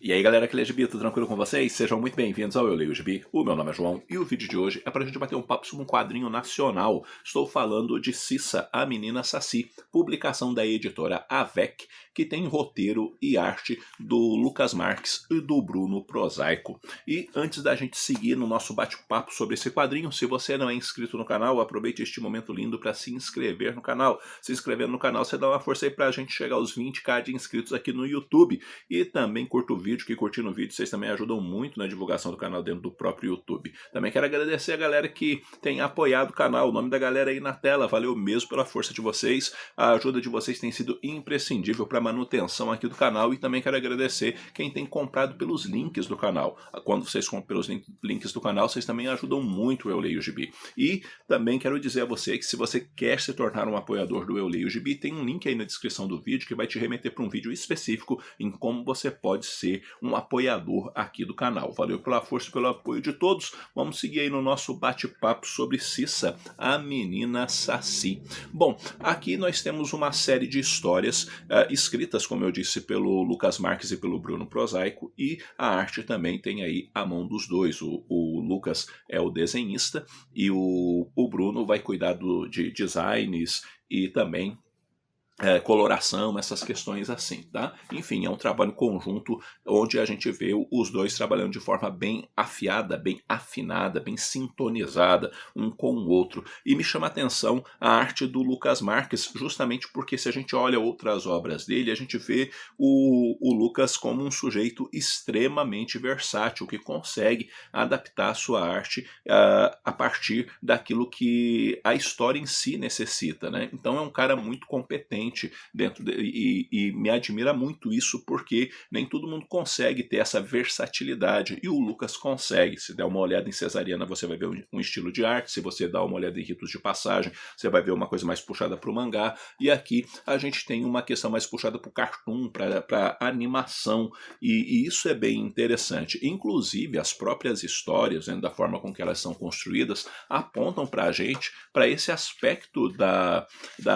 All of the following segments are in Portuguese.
E aí galera que lê Gibi, tudo tranquilo com vocês? Sejam muito bem-vindos ao Eu Leio Gibi, o meu nome é João e o vídeo de hoje é pra gente bater um papo sobre um quadrinho nacional. Estou falando de Cissa, a Menina Saci, publicação da editora Avec, que tem roteiro e arte do Lucas Marques e do Bruno Prosaico. E antes da gente seguir no nosso bate-papo sobre esse quadrinho, se você não é inscrito no canal, aproveite este momento lindo para se inscrever no canal. Se inscrevendo no canal, você dá uma força aí pra gente chegar aos 20k de inscritos aqui no YouTube. E também curta o vídeo, que curtindo o vídeo vocês também ajudam muito na divulgação do canal dentro do próprio YouTube. Também quero agradecer a galera que tem apoiado o canal, o nome da galera aí na tela, valeu mesmo pela força de vocês, a ajuda de vocês tem sido imprescindível para a manutenção aqui do canal e também quero agradecer quem tem comprado pelos links do canal. Quando vocês compram pelos links do canal, vocês também ajudam muito o Eu Leio Gibi. E também quero dizer a você que se você quer se tornar um apoiador do Eu Leio Gibi, tem um link aí na descrição do vídeo que vai te remeter para um vídeo específico em como você pode ser um apoiador aqui do canal. Valeu pela força e pelo apoio de todos. Vamos seguir aí no nosso bate-papo sobre Cissa, a Menina Saci. Bom, aqui nós temos uma série de histórias escritas, como eu disse, pelo Lucas Marques e pelo Bruno Prosaico, e a arte também tem aí a mão dos dois. O Lucas é o desenhista e o Bruno vai cuidar de designs e também coloração, essas questões assim, tá? Enfim, é um trabalho conjunto onde a gente vê os dois trabalhando de forma bem afiada, bem afinada, bem sintonizada um com o outro. E me chama a atenção a arte do Lucas Marques, justamente porque se a gente olha outras obras dele, a gente vê o Lucas como um sujeito extremamente versátil, que consegue adaptar a sua arte a partir daquilo que a história em si necessita, né? Então é um cara muito competente dentro e me admira muito isso, porque nem todo mundo consegue ter essa versatilidade e o Lucas consegue. Se der uma olhada em Cesariana, você vai ver um estilo de arte. Se você dá uma olhada em Ritos de Passagem, você vai ver uma coisa mais puxada para o mangá, e aqui a gente tem uma questão mais puxada para o cartoon, para animação, e isso é bem interessante. Inclusive as próprias histórias, né, da forma com que elas são construídas, apontam para a gente para esse aspecto da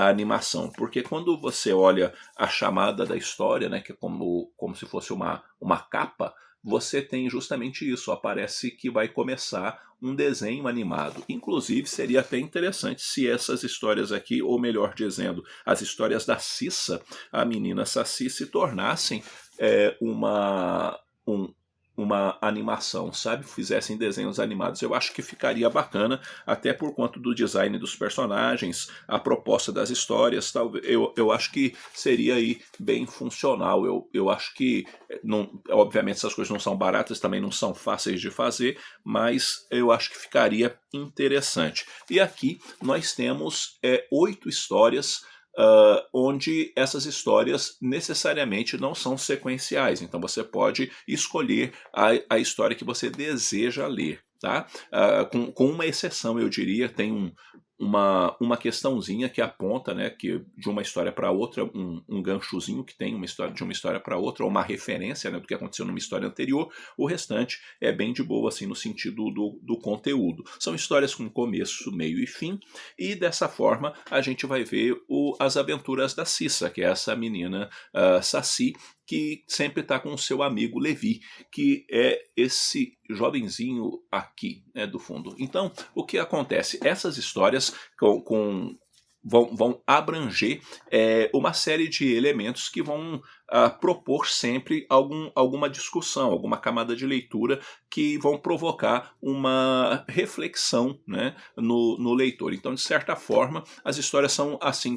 animação, porque quando você olha a chamada da história, né, que é como se fosse uma capa, você tem justamente isso, aparece que vai começar um desenho animado. Inclusive seria até interessante se essas histórias aqui, ou melhor dizendo, as histórias da Cissa, a Menina Saci, se tornassem uma animação, sabe? Fizessem desenhos animados. Eu acho que ficaria bacana, até por conta do design dos personagens, a proposta das histórias, talvez, eu acho que seria aí bem funcional. Eu acho que, não, obviamente essas coisas não são baratas, também não são fáceis de fazer, mas eu acho que ficaria interessante. E aqui nós temos 8 histórias, onde essas histórias necessariamente não são sequenciais, então você pode escolher a história que você deseja ler, tá? Com uma exceção, eu diria, tem uma questãozinha que aponta, né, que de uma história para outra, um ganchozinho que tem de uma história para outra, ou uma referência, né, do que aconteceu numa história anterior. O restante é bem de boa, assim, no sentido do conteúdo. São histórias com começo, meio e fim, e dessa forma a gente vai ver as aventuras da Cissa, que é essa menina Saci, que sempre está com o seu amigo Levi, que é esse jovenzinho aqui, né, do fundo. Então, o que acontece? Essas histórias vão abranger uma série de elementos que vão propor sempre alguma discussão, alguma camada de leitura que vão provocar uma reflexão, né, no leitor. Então, de certa forma, as histórias são assim,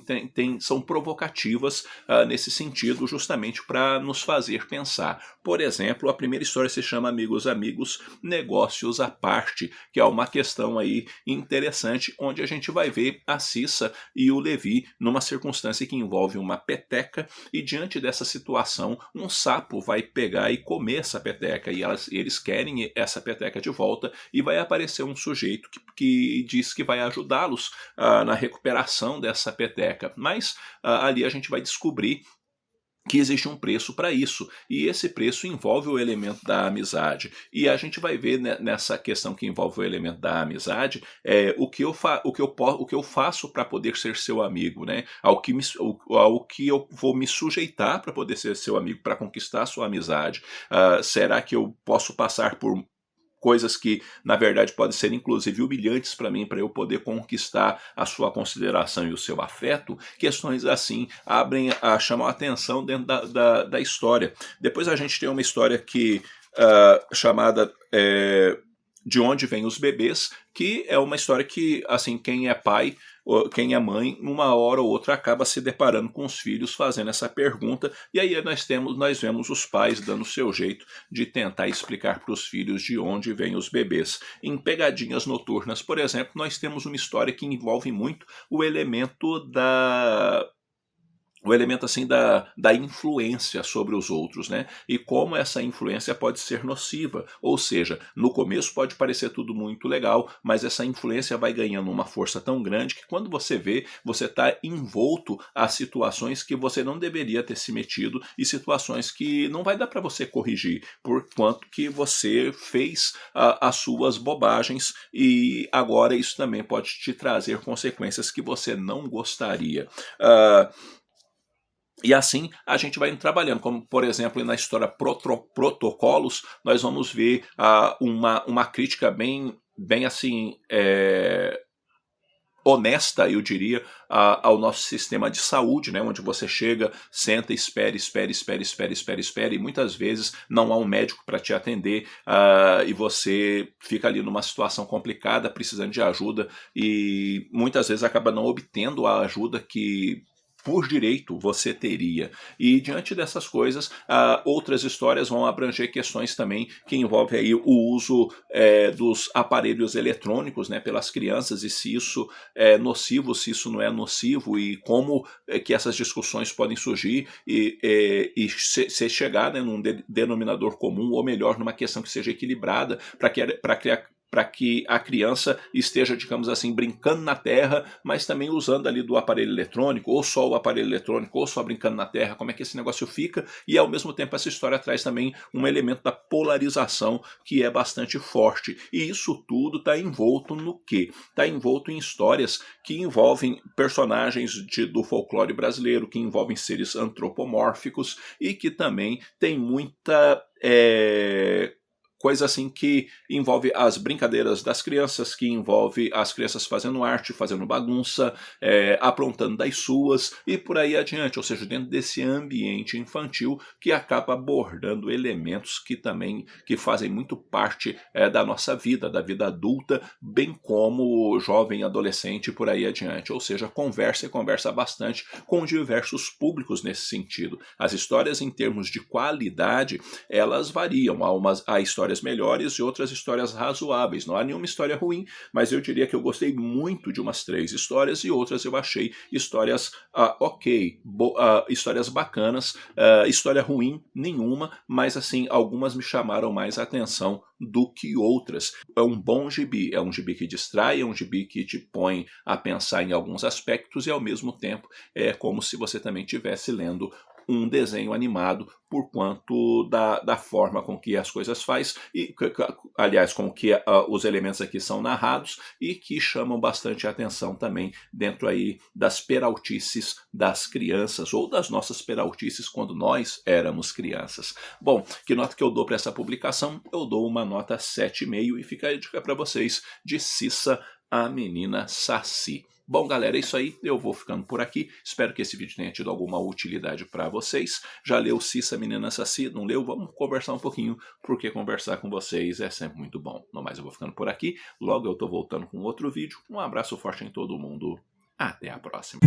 são provocativas nesse sentido, justamente para nos fazer pensar. Por exemplo, a primeira história se chama Amigos, Amigos, Negócios à Parte, que é uma questão aí interessante, onde a gente vai ver a Cissa e o Levi numa circunstância que envolve uma peteca, e diante dessa situação, um sapo vai pegar e comer essa peteca, e eles querem essa peteca de volta, e vai aparecer um sujeito que diz que vai ajudá-los na recuperação dessa peteca. Mas ali a gente vai descobrir que existe um preço para isso, e esse preço envolve o elemento da amizade. E a gente vai ver nessa questão que envolve o elemento da amizade, o que eu faço para poder ser seu amigo, né? Ao que eu vou me sujeitar para poder ser seu amigo, para conquistar a sua amizade. Será que eu posso passar por coisas que, na verdade, podem ser inclusive humilhantes para mim, para eu poder conquistar a sua consideração e o seu afeto? Questões assim chamam a atenção dentro da história. Depois a gente tem uma história chamada De Onde Vêm os Bebês, que é uma história que, assim, quem é pai, quem é mãe, uma hora ou outra acaba se deparando com os filhos fazendo essa pergunta, e aí nós vemos os pais dando o seu jeito de tentar explicar para os filhos de onde vêm os bebês. Em Pegadinhas Noturnas, por exemplo, nós temos uma história que envolve muito o elemento assim da influência sobre os outros, né? E como essa influência pode ser nociva. Ou seja, no começo pode parecer tudo muito legal, mas essa influência vai ganhando uma força tão grande que quando você vê, você está envolto a situações que você não deveria ter se metido e situações que não vai dar para você corrigir, por quanto que você fez as suas bobagens, e agora isso também pode te trazer consequências que você não gostaria. E assim a gente vai trabalhando, como por exemplo na história Protocolos, nós vamos ver uma crítica bem assim, honesta, eu diria, ao nosso sistema de saúde, né, onde você chega, senta, espera, e muitas vezes não há um médico para te atender, e você fica ali numa situação complicada, precisando de ajuda, e muitas vezes acaba não obtendo a ajuda que por direito você teria. E diante dessas coisas, outras histórias vão abranger questões também que envolvem aí o uso dos aparelhos eletrônicos, né, pelas crianças, e se isso é nocivo, se isso não é nocivo, e como que essas discussões podem surgir e se chegar, né, num denominador comum, ou melhor, numa questão que seja equilibrada, para que a criança esteja, digamos assim, brincando na terra, mas também usando ali do aparelho eletrônico, ou só o aparelho eletrônico, ou só brincando na terra, como é que esse negócio fica, e ao mesmo tempo essa história traz também um elemento da polarização que é bastante forte, e isso tudo está envolto no quê? Está envolto em histórias que envolvem personagens do folclore brasileiro, que envolvem seres antropomórficos, e que também tem muita coisa assim que envolve as brincadeiras das crianças, que envolve as crianças fazendo arte, fazendo bagunça, aprontando das suas e por aí adiante, ou seja, dentro desse ambiente infantil que acaba abordando elementos que fazem muito parte da nossa vida, da vida adulta, bem como jovem, adolescente e por aí adiante, ou seja, conversa bastante com diversos públicos nesse sentido. As histórias em termos de qualidade, elas variam, há histórias melhores e outras histórias razoáveis. Não há nenhuma história ruim, mas eu diria que eu gostei muito de umas 3 histórias e outras eu achei histórias histórias bacanas, história ruim nenhuma, mas assim, algumas me chamaram mais atenção do que outras. É um bom gibi, é um gibi que distrai, é um gibi que te põe a pensar em alguns aspectos e ao mesmo tempo é como se você também estivesse lendo um desenho animado, por quanto da forma com que as coisas faz, e aliás, com que os elementos aqui são narrados, e que chamam bastante atenção também dentro aí das peraltices das crianças, ou das nossas peraltices quando nós éramos crianças. Bom, que nota que eu dou para essa publicação? Eu dou uma nota 7,5, e fica a dica para vocês de Cissa, a Menina Saci. Bom, galera, é isso aí. Eu vou ficando por aqui. Espero que esse vídeo tenha tido alguma utilidade para vocês. Já leu Cissa, Menina Saci? Não leu? Vamos conversar um pouquinho, porque conversar com vocês é sempre muito bom. No mais, eu vou ficando por aqui. Logo eu tô voltando com outro vídeo. Um abraço forte em todo mundo. Até a próxima.